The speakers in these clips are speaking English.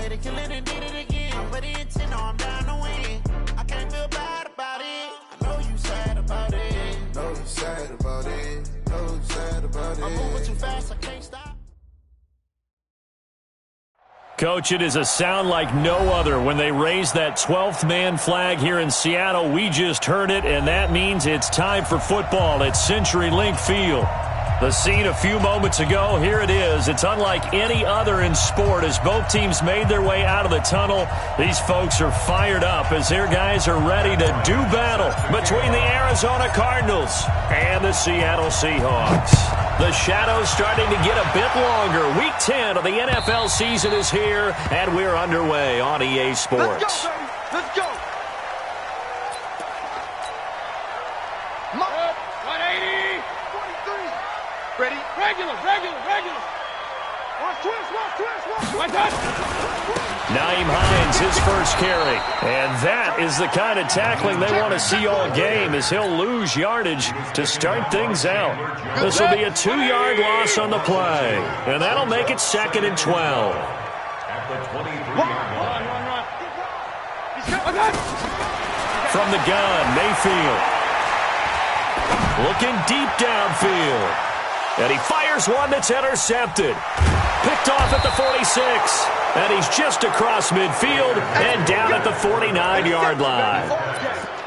played a killer and did it again. I'm with the intent, no, I'm down to win. I can't feel bad about it. I know you sad about it. Know you sad about it. Know you sad about it. I'm moving too fast, I can't stop. Coach, it is a sound like no other when they raise that 12th man flag here in Seattle. We just heard it, and that means it's time for football at CenturyLink Field. The scene a few moments ago, here it is. It's unlike any other in sport as both teams made their way out of the tunnel. These folks are fired up as their guys are ready to do battle between the Arizona Cardinals and the Seattle Seahawks. The shadow's starting to get a bit longer. Week 10 of the NFL season is here, and we're underway on EA Sports. Let's go, baby. Let's go. 180. 43. Ready? Regular. Watch twist. Like that. Nyheim Hines, his first carry. And that is the kind of tackling they want to see all game as he'll lose yardage to start things out. This will be a 2-yard loss on the play. And that'll make it 2nd and 12. From the gun, Mayfield. Looking deep downfield. And he fires one that's intercepted. Picked off at the 46. And he's just across midfield and down at the 49-yard line.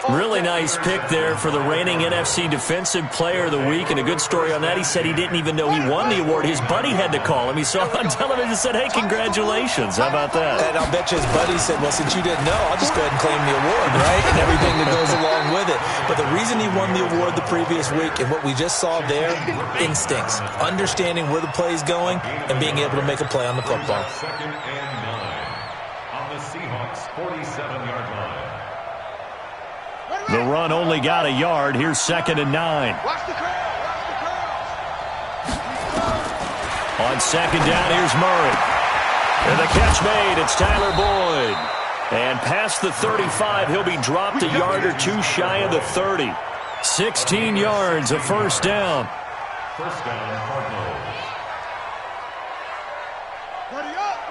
Really nice pick there for the reigning NFC Defensive Player of the Week. And a good story on that. He said he didn't even know he won the award. His buddy had to call him. He saw it on television and said, hey, congratulations. How about that? And I'll bet you his buddy said, well, since you didn't know, I'll just go ahead and claim the award, right? And everything that goes along with it. But the reason he won the award the previous week and what we just saw there, instincts, understanding where the play is going and being able to make a play on the football. 2nd and 9 on the Seahawks 47-yard line. The run only got a yard. Here's 2nd and 9. Watch the crowd. On 2nd down, here's Murray. And the catch made. It's Tyler Boyd. And past the 35, he'll be dropped a yard or two shy of the 30. 16 yards, a first down. First down, Cardinals.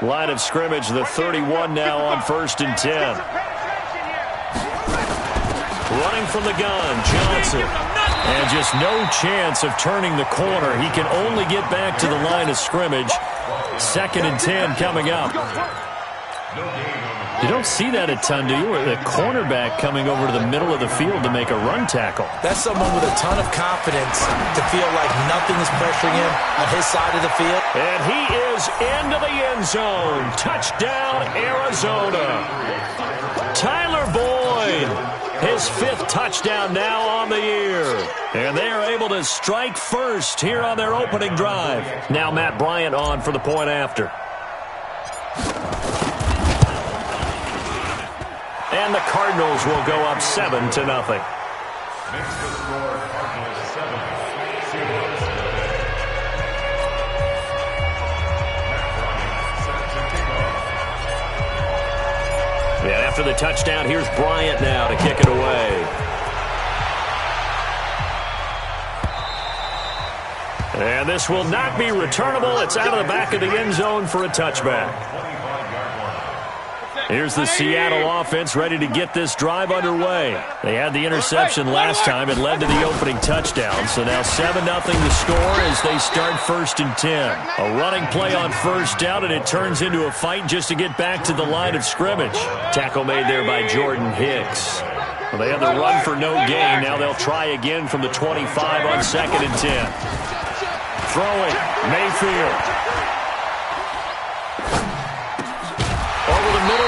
Line of scrimmage, the 31 now on 1st and 10. Running from the gun, Johnson. And just no chance of turning the corner. He can only get back to the line of scrimmage. 2nd and 10 coming up. You don't see that a ton, do you? The cornerback coming over to the middle of the field to make a run tackle. That's someone with a ton of confidence to feel like nothing is pressuring him on his side of the field. And he is into the end zone. Touchdown, Arizona. Tyler Boyd, his 5th touchdown now on the year. And they are able to strike first here on their opening drive. Now Matt Bryant on for the point after. And the Cardinals will go up 7-0. Makes the score Cardinals 7, Seahawks 7. And after the touchdown, here's Bryant now to kick it away. And this will not be returnable. It's out of the back of the end zone for a touchback. Here's the Seattle offense ready to get this drive underway. They had the interception last time. It led to the opening touchdown. So now 7-0 to score as they start 1st and 10. A running play on 1st down, and it turns into a fight just to get back to the line of scrimmage. Tackle made there by Jordan Hicks. Well, they had the run for no gain. Now they'll try again from the 25 on 2nd and 10. Throwing, Mayfield.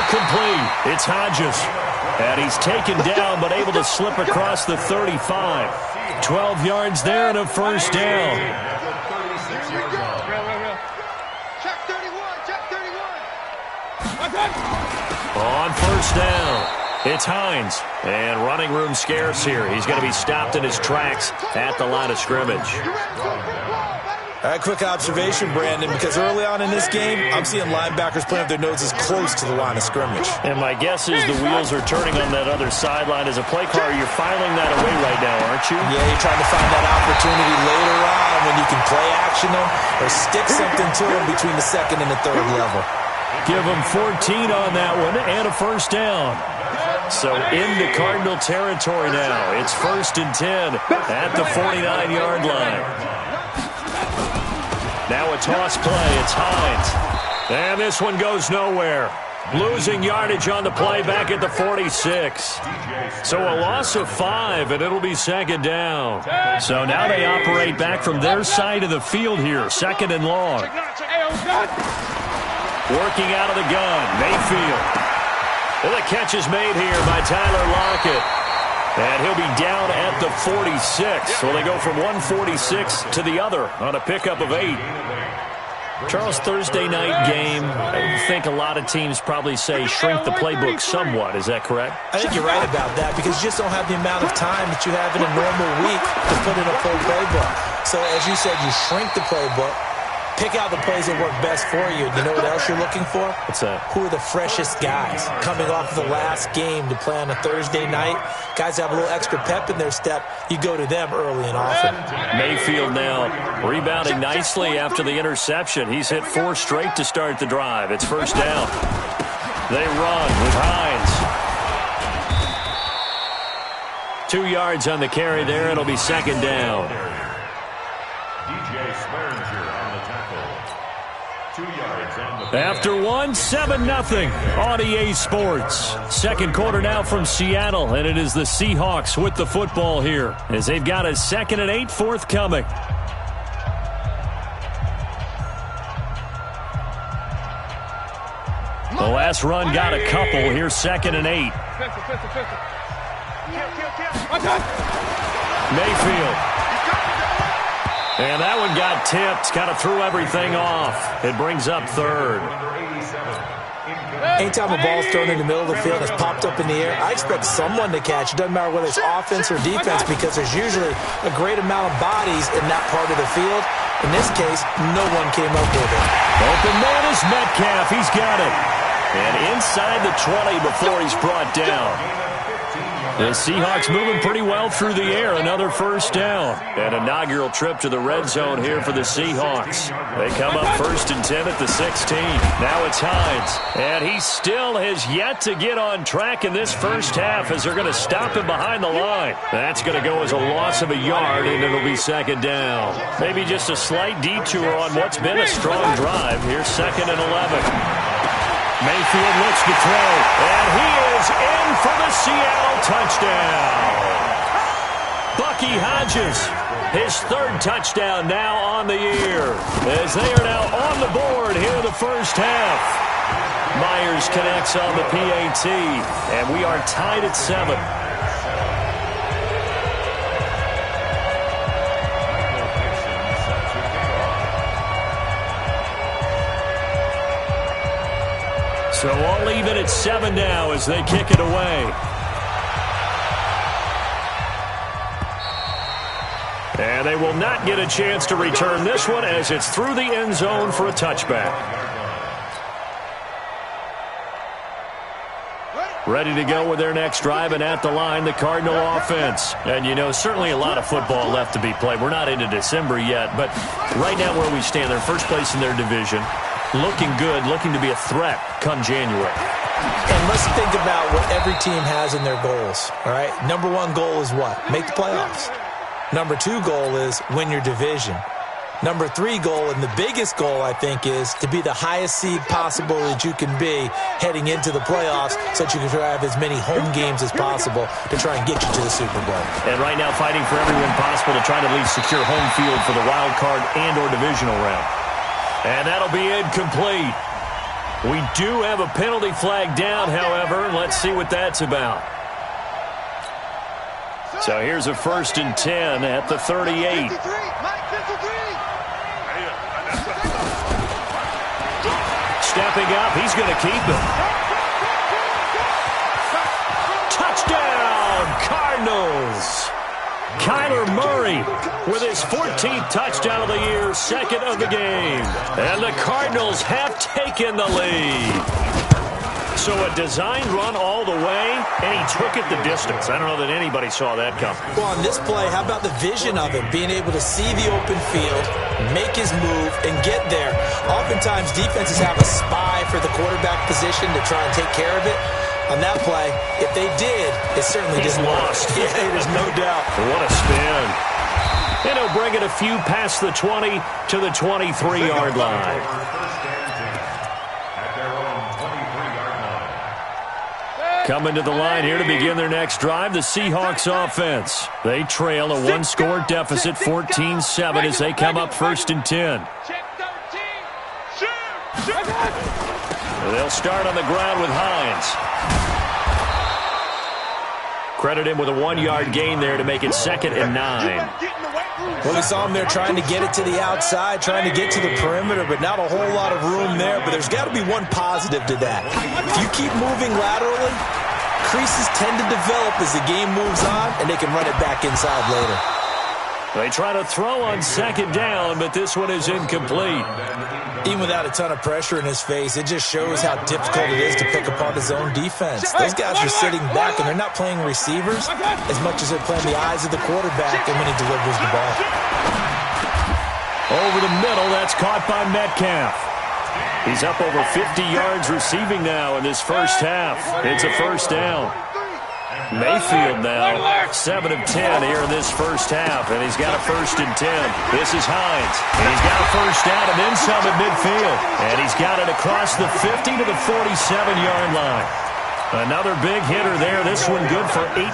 Complete. It's Hodges. And he's taken down but able to slip across the 35. 12 yards there and a first down. Check 31. On 1st down, it's Hines. And running room scarce here. He's going to be stopped in his tracks at the line of scrimmage. All right, quick observation, Brandon, because early on in this game, I'm seeing linebackers putting up their noses close to the line of scrimmage. And my guess is the wheels are turning on that other sideline. As a play caller, you're filing that away right now, aren't you? Yeah, you're trying to find that opportunity later on when you can play action them or stick something to them between the 2nd and the 3rd level. Give them 14 on that one and a first down. So into Cardinal territory now. It's 1st and 10 at the 49-yard line. Now a toss play. It's Hines. And this one goes nowhere. Losing yardage on the play back at the 46. So a loss of 5, and it'll be 2nd down. So now they operate back from their side of the field here, 2nd and long. Working out of the gun, Mayfield. And the catch is made here by Tyler Lockett. And he'll be down at the 46. So they go from 146 to the other on a pickup of 8. Charles, Thursday night game, I think a lot of teams probably say shrink the playbook somewhat. Is that correct? I think you're right about that because you just don't have the amount of time that you have in a normal week to put in a full playbook. So as you said, you shrink the playbook, pick out the plays that work best for you. You know what else you're looking for? What's that? Who are the freshest guys coming off of the last game to play on a Thursday night? Guys have a little extra pep in their step. You go to them early and often. Mayfield now rebounding nicely after the interception. He's hit 4 straight to start the drive. It's 1st down. They run with Hines. 2 yards on the carry there. It'll be 2nd down. After 1, 7-0 on EA Sports. 2nd quarter now from Seattle, and it is the Seahawks with the football here as they've got a 2nd and 8 forthcoming. The last run got a couple. Here's 2nd and 8. Mayfield. And that one got tipped, kind of threw everything off. It brings up 3rd. Anytime a ball's thrown in the middle of the field and it's popped up in the air, I expect someone to catch. It doesn't matter whether it's offense or defense because there's usually a great amount of bodies in that part of the field. In this case, no one came up with it. Open man is Metcalf. He's got it. And inside the 20 before he's brought down. The Seahawks moving pretty well through the air. Another 1st down. An inaugural trip to the red zone here for the Seahawks. They come up 1st and 10 at the 16. Now it's Hines. And he still has yet to get on track in this first half as they're going to stop him behind the line. That's going to go as a loss of a yard, and it'll be 2nd down. Maybe just a slight detour on what's been a strong drive. Here's 2nd and 11. Mayfield looks to throw, and he is in for the Seattle touchdown. Bucky Hodges, his 3rd touchdown now on the year, as they are now on the board here in the first half. Myers connects on the PAT, and we are tied at 7. So all even at 7 now as they kick it away. And they will not get a chance to return this one as it's through the end zone for a touchback. Ready to go with their next drive, and at the line, the Cardinal offense. And, you know, certainly a lot of football left to be played. We're not into December yet, but right now where we stand, they're first place in their division. Looking good, looking to be a threat come January. And let's think about what every team has in their goals, all right? Number 1 goal is what? Make the playoffs. Number 2 goal is win your division. Number 3 goal, and the biggest goal, I think, is to be the highest seed possible that you can be heading into the playoffs so that you can have as many home games as possible to try and get you to the Super Bowl. And right now fighting for every win possible to try to at least secure home field for the wild card and or divisional round. And that'll be incomplete. We do have a penalty flag down, however. Let's see what that's about. So here's a 1st and 10 at the 38. Stepping up, he's going to keep it. Touchdown, Cardinals. Kyler Murray with his 14th touchdown of the year, 2nd of the game. And the Cardinals have taken the lead. So a design run all the way, and he took it the distance. I don't know that anybody saw that come. Well, on this play, how about the vision of him, being able to see the open field, make his move, and get there. Oftentimes, defenses have a spy for the quarterback position to try and take care of it. On that play, if they did, it certainly didn't lost. Yeah, there's no doubt. What a spin. And he'll bring it a few past the 20 to the 23-yard line. Coming to the line here to begin their next drive, the Seahawks offense. They trail a one-score deficit, 14-7, as they come up 1st and 10. They'll start on the ground with Hines. Credit him with a 1-yard gain there to make it 2nd and 9. Well, we saw him there trying to get it to the outside, trying to get to the perimeter, but not a whole lot of room there. But there's got to be one positive to that. If you keep moving laterally, creases tend to develop as the game moves on, and they can run it back inside later. They try to throw on 2nd down, but this one is incomplete. Even without a ton of pressure in his face, it just shows how difficult it is to pick apart his own defense. Those guys are sitting back, and they're not playing receivers as much as they're playing the eyes of the quarterback and when he delivers the ball. Over the middle, that's caught by Metcalf. He's up over 50 yards receiving now in this first half. It's a 1st down. Mayfield now, 7 of 10 here in this first half, and he's got a 1st and 10. This is Hines, and he's got a 1st down and then some at midfield. And he's got it across the 50 to the 47-yard line. Another big hitter there, this one good for 18.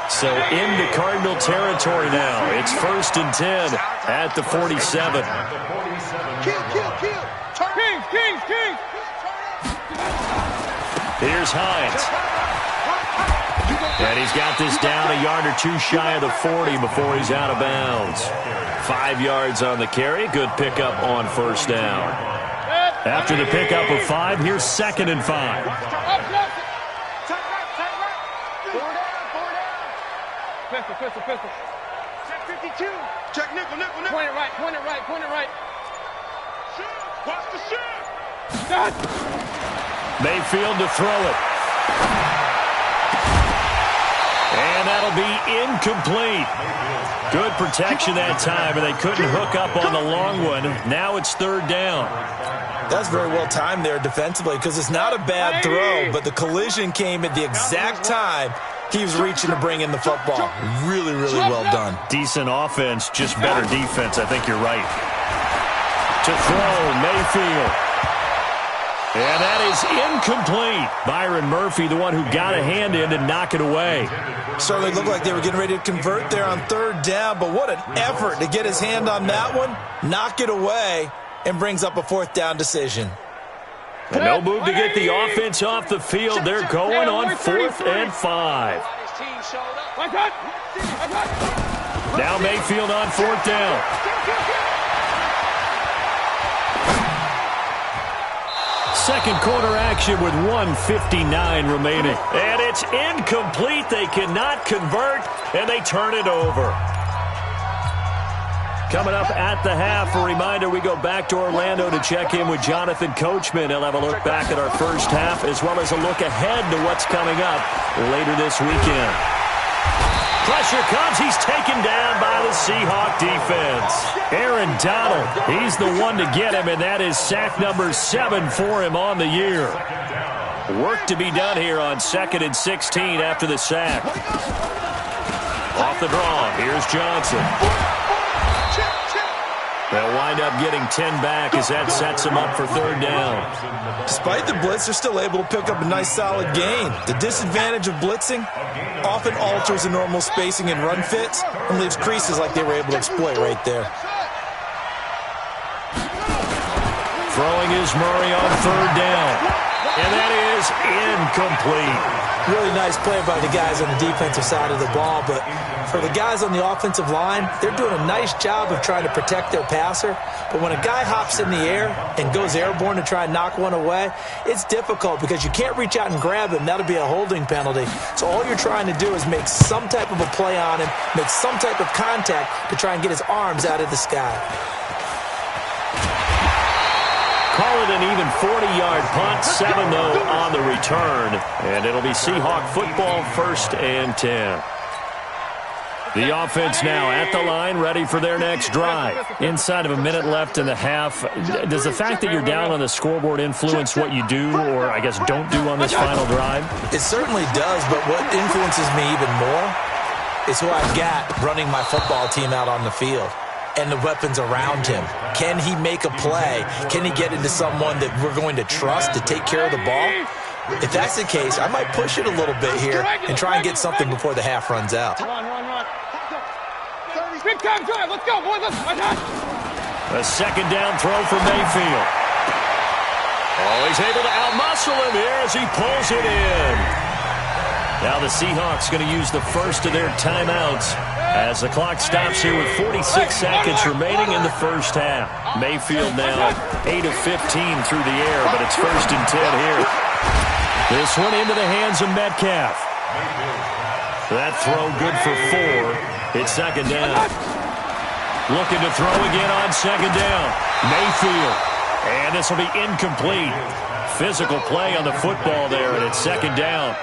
So into Cardinal territory now. It's 1st and 10 at the 47. Kill. King. Here's Hines. And he's got this down a yard or two shy of the 40 before he's out of bounds. 5 yards on the carry. Good pickup on 1st down. After the pickup of 5, here's 2nd and 5. Pistol. Check 52. Check nickel. Point it right. Shoot. Watch the shot. Mayfield to throw it. And that'll be incomplete. Good protection that time, and they couldn't hook up on the long one. Now it's 3rd down. That's very well timed there defensively because it's not a bad throw, but the collision came at the exact time he was reaching to bring in the football. Really well done. Decent offense, just better defense. I think you're right. To throw, Mayfield. And that is incomplete. Byron Murphy, the one who got a hand in to knock it away. Certainly looked like they were getting ready to convert there on 3rd down, but what an effort to get his hand on that one, knock it away, and brings up a 4th down decision. And no move to get the offense off the field. They're going on 4th and 5. Now Mayfield on 4th down. Second quarter action with 1:59 remaining. And it's incomplete. They cannot convert, and they turn it over. Coming up at the half, a reminder, we go back to Orlando to check in with Jonathan Coachman. He'll have a look back at our first half as well as a look ahead to what's coming up later this weekend. Pressure comes. He's taken down by the Seahawk defense. Aaron Donald, he's the one to get him, and that is sack number 7 for him on the year. Work to be done here on 2nd and 16 after the sack. Off the draw, here's Johnson. They'll wind up getting 10 back as that sets them up for 3rd down. Despite the blitz, they're still able to pick up a nice solid gain. The disadvantage of blitzing often alters the normal spacing and run fits and leaves creases like they were able to exploit right there. Throwing is Murray on 3rd down. And that is incomplete. Really nice play by the guys on the defensive side of the ball, but for the guys on the offensive line, they're doing a nice job of trying to protect their passer. But when a guy hops in the air and goes airborne to try and knock one away, it's difficult because you can't reach out and grab him. That'll be a holding penalty. So all you're trying to do is make some type of a play on him, make some type of contact to try and get his arms out of the sky. call it an even 40-yard punt. 7, though, on the return. And it'll be Seahawk football, 1st and 10. The offense now at the line, ready for their next drive. Inside of a minute left in the half, does the fact that you're down on the scoreboard influence what you do or, I guess, don't do on this final drive? It certainly does, but what influences me even more is who I've got running my football team out on the field and the weapons around him. Can he make a play? Can he get into someone that we're going to trust to take care of the ball? If that's the case, I might push it a little bit here and try and get something before the half runs out. Big time drive. Let's go, boys. A second down throw for Mayfield. Oh, he's able to outmuscle him here as he pulls it in. Now the Seahawks going to use the first of their timeouts as the clock stops here with 46 seconds remaining in the first half. Mayfield now 8 of 15 through the air, but it's 1st and 10 here. This one into the hands of Metcalf. That throw good for 4. It's 2nd down. Looking to throw again on 2nd down. Mayfield. And this will be incomplete. Physical play on the football there, and it's 2nd down.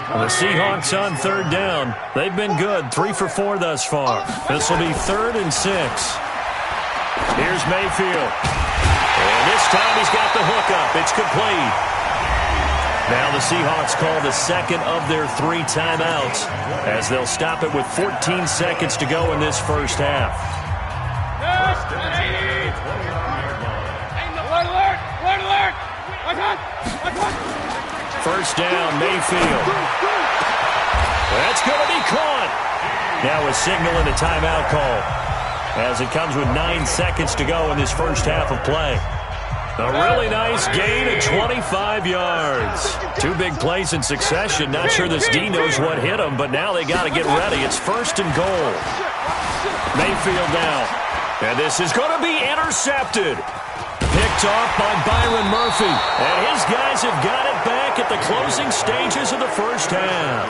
The Seahawks on 3rd down. They've been good. 3 for 4 thus far. This will be 3rd and 6. Here's Mayfield. And this time he's got the hook up. It's complete. Now the Seahawks call the second of their 3 timeouts as they'll stop it with 14 seconds to go in this first half. First down, Mayfield. That's going to be caught. Now a signal and a timeout call as it comes with 9 seconds to go in this first half of play. A really nice gain of 25 yards. 2 big plays in succession. Not sure this D knows what hit him, but now they got to get ready. It's 1st and goal. Mayfield now. And this is going to be intercepted. Picked off by Byron Murphy. And his guys have got it back at the closing stages of the first half.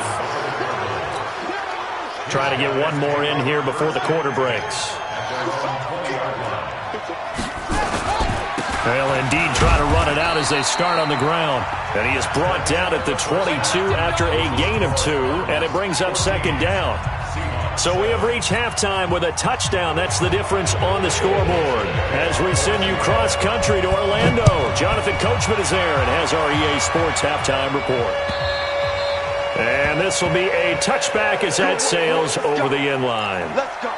Try to get one more in here before the quarter breaks. They'll indeed try to run it out as they start on the ground. And he is brought down at the 22 after a gain of 2, and it brings up 2nd down. So we have reached halftime with a touchdown. That's the difference on the scoreboard. As we send you cross-country to Orlando, Jonathan Coachman is there and has our EA Sports halftime report. And this will be a touchback as that sails over the end line. Let's go.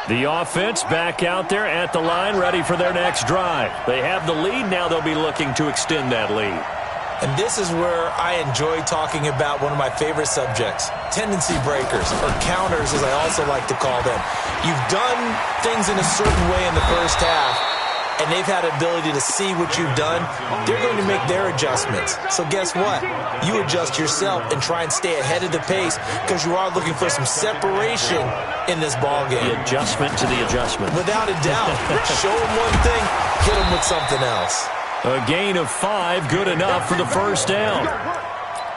The offense back out there at the line, ready for their next drive. They have the lead. Now they'll be looking to extend that lead. And this is where I enjoy talking about one of my favorite subjects, tendency breakers, or counters as I also like to call them. You've done things in a certain way in the first half, and they've had the ability to see what you've done. They're going to make their adjustments. So guess what? You adjust yourself and try and stay ahead of the pace because you are looking for some separation in this ballgame. The adjustment to the adjustment. Without a doubt. Show them one thing, hit them with something else. A gain of 5, good enough for the first down.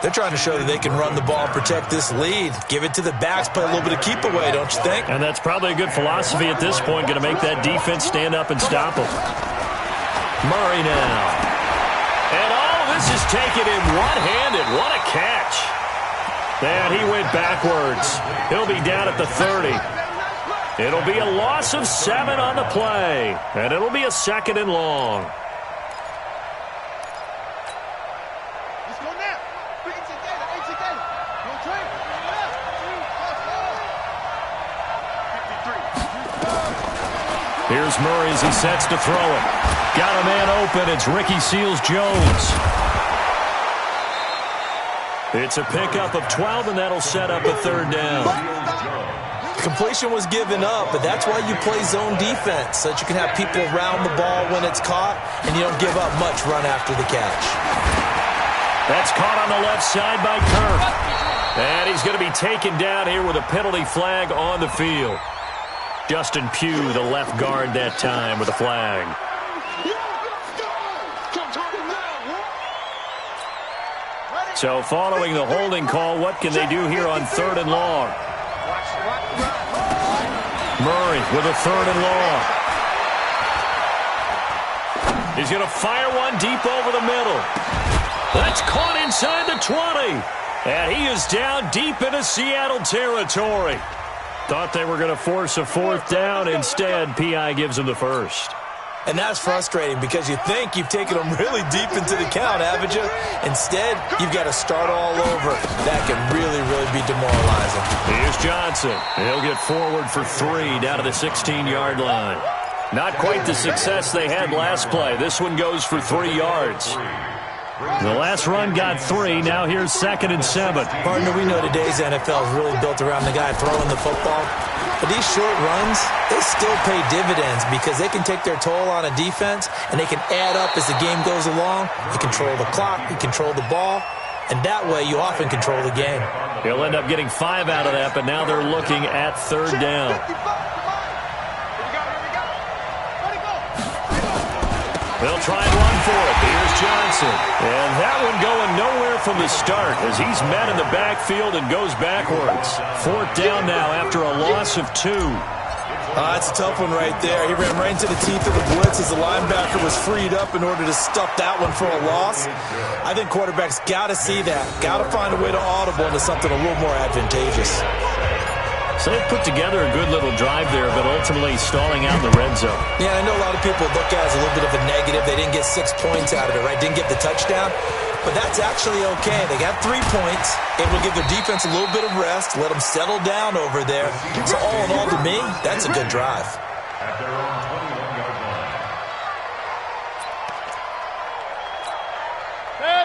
They're trying to show that they can run the ball and protect this lead. Give it to the backs, play a little bit of keep away, don't you think? And that's probably a good philosophy at this point, going to make that defense stand up and stop them. Murray now. And all of this is taken in one-handed. What a catch. And he went backwards. He'll be down at the 30. It'll be a loss of 7 on the play. And it'll be a 2nd and long. Here's Murray as he sets to throw it. Got a man open. It's Ricky Seals-Jones. It's a pickup of 12, and that'll set up a 3rd down. Completion was given up, but that's why you play zone defense, so that you can have people around the ball when it's caught, and you don't give up much run after the catch. That's caught on the left side by Kirk. And he's going to be taken down here with a penalty flag on the field. Justin Pugh, the left guard that time with a flag. So following the holding call, what can they do here on 3rd and long? Murray with a 3rd and long. He's going to fire one deep over the middle. That's caught inside the 20. And he is down deep into Seattle territory. Thought they were going to force a 4th down. Instead, P.I. gives him the first. And that's frustrating because you think you've taken them really deep into the count, haven't you? Instead, you've got to start all over. That can really, really be demoralizing. Here's Johnson. He'll get forward for 3 down to the 16-yard line. Not quite the success they had last play. This one goes for 3 yards. The last run got 3. Now here's 2nd and 7. Partner, we know today's NFL is really built around the guy throwing the football. But these short runs, they still pay dividends because they can take their toll on a defense and they can add up as the game goes along. You control the clock, you control the ball, and that way you often control the game. He'll end up getting 5 out of that, but now they're looking at 3rd down. They'll try and run for it. Here's Johnson. And that one going nowhere from the start as he's met in the backfield and goes backwards. 4th down now after a loss of 2. That's a tough one right there. He ran right into the teeth of the blitz as the linebacker was freed up in order to stuff that one for a loss. I think quarterbacks got to see that. Got to find a way to audible into something a little more advantageous. So they put together a good little drive there, but ultimately stalling out in the red zone. Yeah, I know a lot of people look at it as a little bit of a negative. They didn't get 6 points out of it, right? Didn't get the touchdown. But that's actually okay. They got 3 points. Able to give their defense a little bit of rest, let them settle down over there. So all in all, to me, that's a good drive. At their own 21-yard line.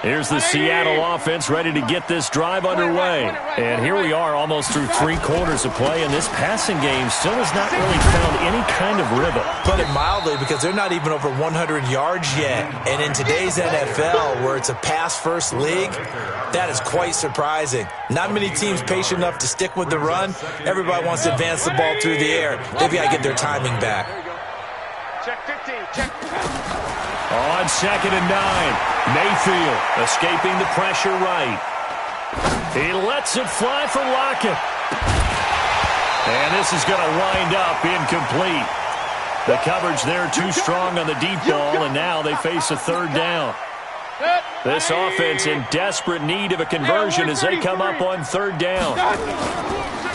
Here's the Seattle offense ready to get this drive underway. And here we are almost through 3 quarters of play, and this passing game still has not really found any kind of rhythm. Put it mildly, because they're not even over 100 yards yet. And in today's NFL, where it's a pass-first league, that is quite surprising. Not many teams patient enough to stick with the run. Everybody wants to advance the ball through the air. They've got to get their timing back. Check 15, check. On 2nd and 9, Mayfield escaping the pressure right. He lets it fly for Lockett. And this is going to wind up incomplete. The coverage there too strong on the deep ball, and now they face a 3rd down. This offense in desperate need of a conversion as they come up on 3rd down.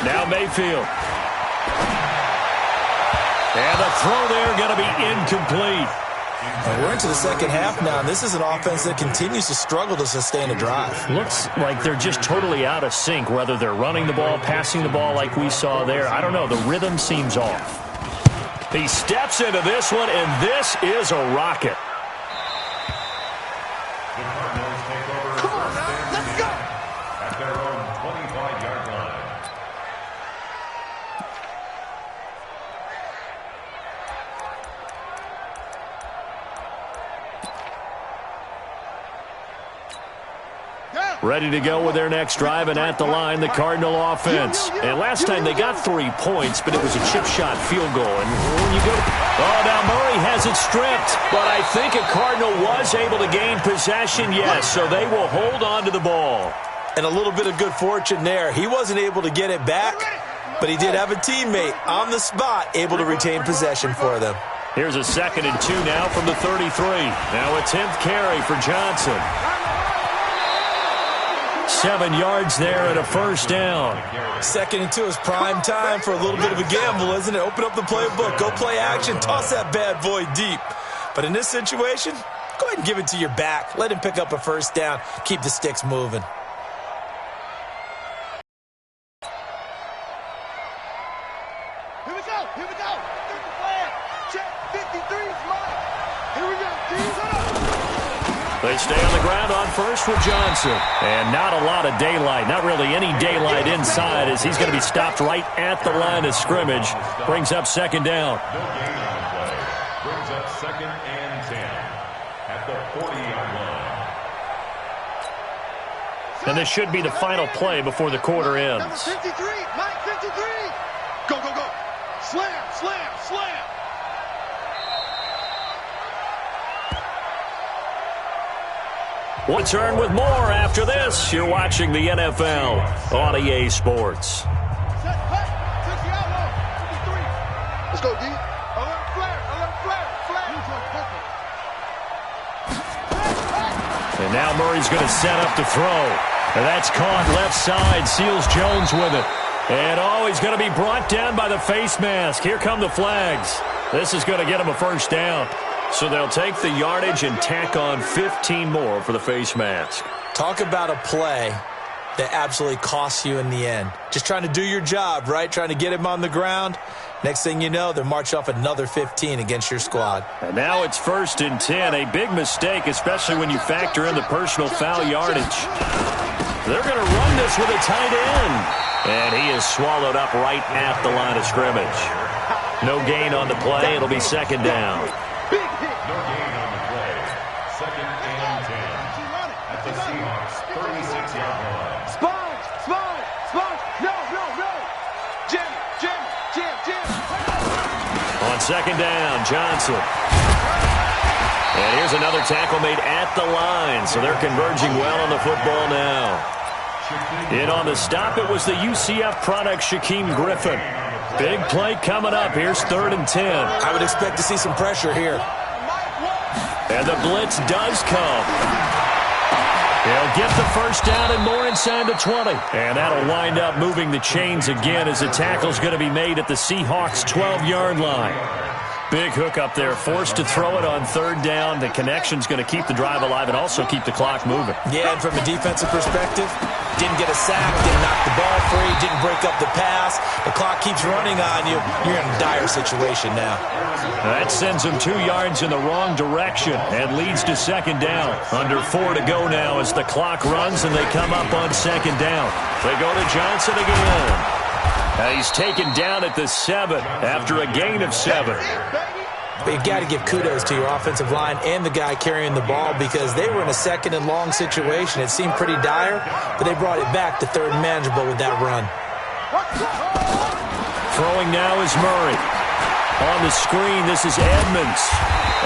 Now Mayfield. And the throw there going to be incomplete. And we're into the second half now, and this is an offense that continues to struggle to sustain a drive. Looks like they're just totally out of sync, whether they're running the ball, passing the ball like we saw there. I don't know. The rhythm seems off. He steps into this one, and this is a rocket. The Cardinals take over. Come on now, let's go. At their own 25-yard line. Ready to go with their next drive, and at the line, the Cardinal offense. And last time they got 3 points, but it was a chip shot field goal. And when you go, now Murray has it stripped, but I think a Cardinal was able to gain possession, yes, so they will hold on to the ball. And a little bit of good fortune there. He wasn't able to get it back, but he did have a teammate on the spot able to retain possession for them. Here's a 2nd and 2 now from the 33. Now a 10th carry for Johnson. 7 yards there and a 1st down. 2nd and 2 is prime time for a little bit of a gamble, isn't it? Open up the playbook, go play action, toss that bad boy deep. But in this situation, go ahead and give it to your back. Let him pick up a 1st down. Keep the sticks moving. Here we go, here we go. Get the flag. Check 53 is mine. Here we go, teams. They stay on the ground on first with Johnson. And not a lot of daylight, not really any daylight inside as he's going to be stopped right at the line of scrimmage. Brings up 2nd down. No gain on play. Brings up 2nd and 10 at the 40-yard line. And this should be the final play before the quarter ends. Number 53, Mike 53. Go, go, go. Slam, slam, slam. We'll return with more after this. You're watching the NFL on EA Sports. Set, cut. 60 out low. 53. Let's go, D. Alert flare, alert flare, flare. And now Murray's going to set up to throw. And that's caught left side. Seals Jones with it. And he's going to be brought down by the face mask. Here come the flags. This is going to get him a first down. So they'll take the yardage and tack on 15 more for the face mask. Talk about a play that absolutely costs you in the end. Just trying to do your job, right? Trying to get him on the ground. Next thing you know, they're march off another 15 against your squad. And now it's 1st and 10. A big mistake, especially when you factor in the personal foul yardage. They're going to run this with a tight end. And he is swallowed up right at the line of scrimmage. No gain on the play. It'll be 2nd down. No gain on the play. 2nd and 10. At the Seahawks 36-yard line. Sponge. No. Jim. On 2nd down, Johnson. And here's another tackle made at the line, so they're converging well on the football now. In on the stop, it was the UCF product, Shaquem Griffin. Big play coming up. Here's 3rd and 10. I would expect to see some pressure here. And the blitz does come. He'll get the first down and more inside the 20. And that'll wind up moving the chains again as the tackle's going to be made at the Seahawks' 12-yard line. Big hook up there, forced to throw it on 3rd down. The connection's going to keep the drive alive and also keep the clock moving. Yeah, and from a defensive perspective, didn't get a sack, didn't knock the ball free, didn't break up the pass. The clock keeps running on you. You're in a dire situation now. That sends them 2 yards in the wrong direction and leads to 2nd down. Under 4 to go now as the clock runs and they come up on 2nd down. They go to Johnson again. He's taken down at the 7 after a gain of 7. But you've got to give kudos to your offensive line and the guy carrying the ball because they were in a 2nd and long situation. It seemed pretty dire, but they brought it back to 3rd and manageable with that run. Throwing now is Murray. On the screen, this is Edmonds.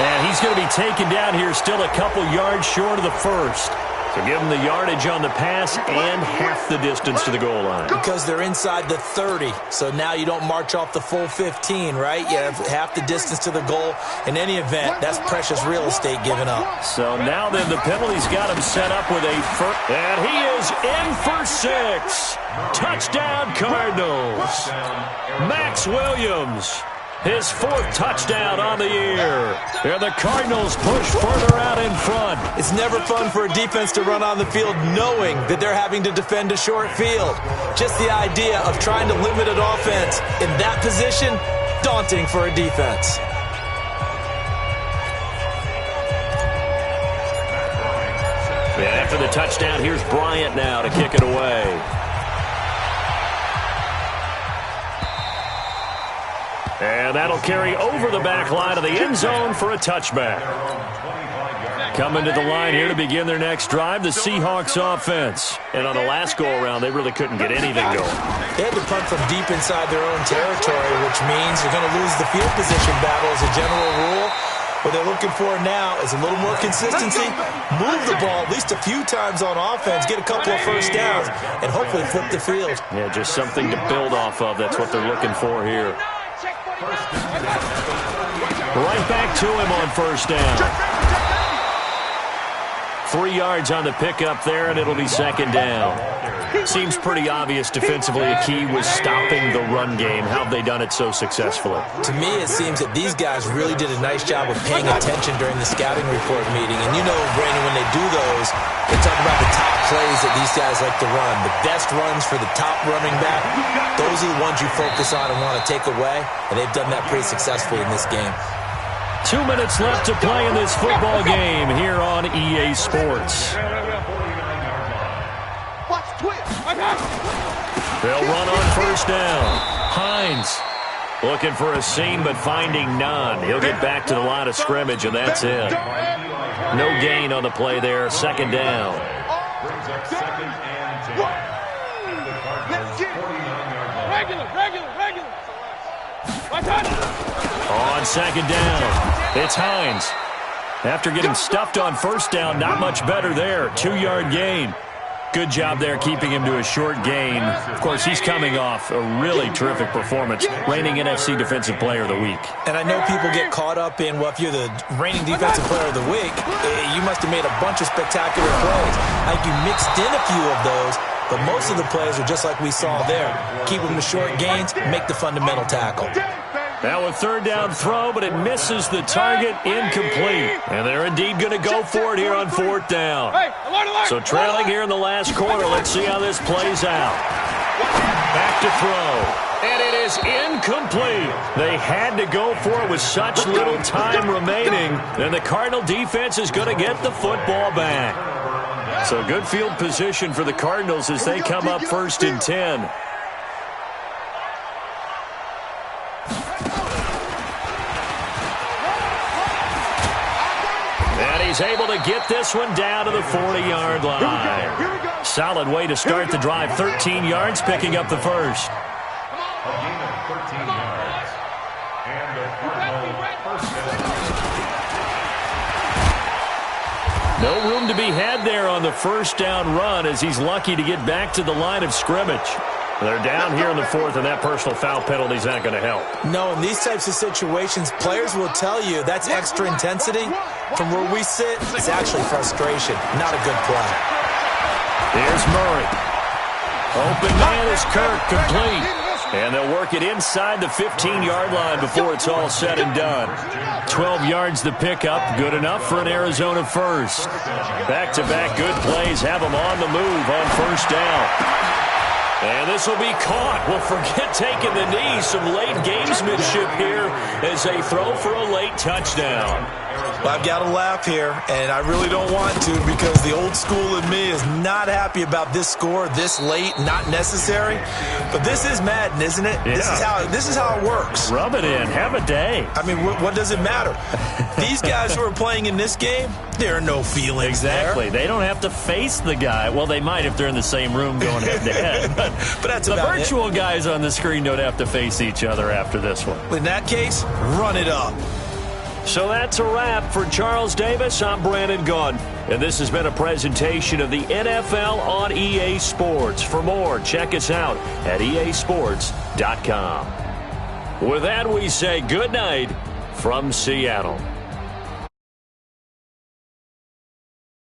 And he's going to be taken down here still a couple yards short of the first. To give them the yardage on the pass and half the distance to the goal line. Because they're inside the 30, so now you don't march off the full 15, right? You have half the distance to the goal. In any event, that's precious real estate given up. So now then the penalty's got him set up with a first. And he is in for 6. Touchdown Cardinals. Max Williams. His 4th touchdown on the year. And the Cardinals push further out in front. It's never fun for a defense to run on the field knowing that they're having to defend a short field. Just the idea of trying to limit an offense in that position, daunting for a defense. And after the touchdown, here's Bryant now to kick it away. And that'll carry over the back line of the end zone for a touchback. Coming to the line here to begin their next drive, the Seahawks offense. And on the last go-around, they really couldn't get anything going. They had to punt from deep inside their own territory, which means you're going to lose the field position battle as a general rule. What they're looking for now is a little more consistency, move the ball at least a few times on offense, get a couple of first downs, and hopefully flip the field. Yeah, just something to build off of. That's what they're looking for here. Right back to him on first down. 3 yards on the pickup there, and it'll be 2nd down. Seems pretty obvious defensively a key was stopping the run game. How have they done it so successfully? To me, it seems that these guys really did a nice job of paying attention during the scouting report meeting. And you know, Brandon, when they do those, they talk about the top plays that these guys like to run. The best runs for the top running back, those are the ones you focus on and want to take away. And they've done that pretty successfully in this game. 2 minutes left to play in this football game here on EA Sports. They'll run on first down. Hines looking for a seam but finding none. He'll get back to the line of scrimmage, and that's it. No gain on the play there. 2nd down. Brings up 2nd and 10. The Cardinals 49-yard line. On 2nd down, it's Hines. After getting stuffed on first down, not much better there. 2-yard gain. Good job there keeping him to a short gain. Of course, he's coming off a really terrific performance, reigning NFC Defensive Player of the Week. And I know people get caught up in, well, if you're the reigning Defensive Player of the Week, you must have made a bunch of spectacular plays. I think you mixed in a few of those, but most of the plays are just like we saw there. Keep them to short gains, make the fundamental tackle. Now a third down throw, but it misses the target, incomplete. And they're indeed going to go for it here on fourth down. So trailing here in the last quarter, let's see how this plays out. Back to throw. And it is incomplete. They had to go for it with such little time remaining. And the Cardinal defense is going to get the football back. So good field position for the Cardinals as they come up 1st and 10. He's able to get this one down to the 40-yard line. Solid way to start the drive. 13 yards, picking up the first. A gain of 13 yards. And the Cardinals first down. No room to be had there on the first down run as he's lucky to get back to the line of scrimmage. They're down here in the fourth, and that personal foul penalty is not going to help. No, in these types of situations, players will tell you that's extra intensity. From where we sit, it's actually frustration, not a good play. Here's Murray. Open man is Kirk, complete. And they'll work it inside the 15-yard line before it's all said and done. 12 yards the pickup, good enough for an Arizona first. Back-to-back good plays have them on the move on first down. And this will be caught. Well, forget taking the knee. Some late gamesmanship here as they throw for a late touchdown. Well, I've got to laugh here, and I really don't want to because the old school in me is not happy about this score this late, not necessary. But this is Madden, isn't it? Yeah. This is how it works. Rub it in. Have a day. I mean, what does it matter? These guys who are playing in this game, there are no feelings Exactly. there. They don't have to face the guy. Well, they might if they're in the same room going head-to-head. But that's the about virtual guys on the screen don't have to face each other after this one. In that case, run it up. So that's a wrap for Charles Davis. I'm Brandon Gunn. And this has been a presentation of the NFL on EA Sports. For more, check us out at easports.com. With that, we say good night from Seattle.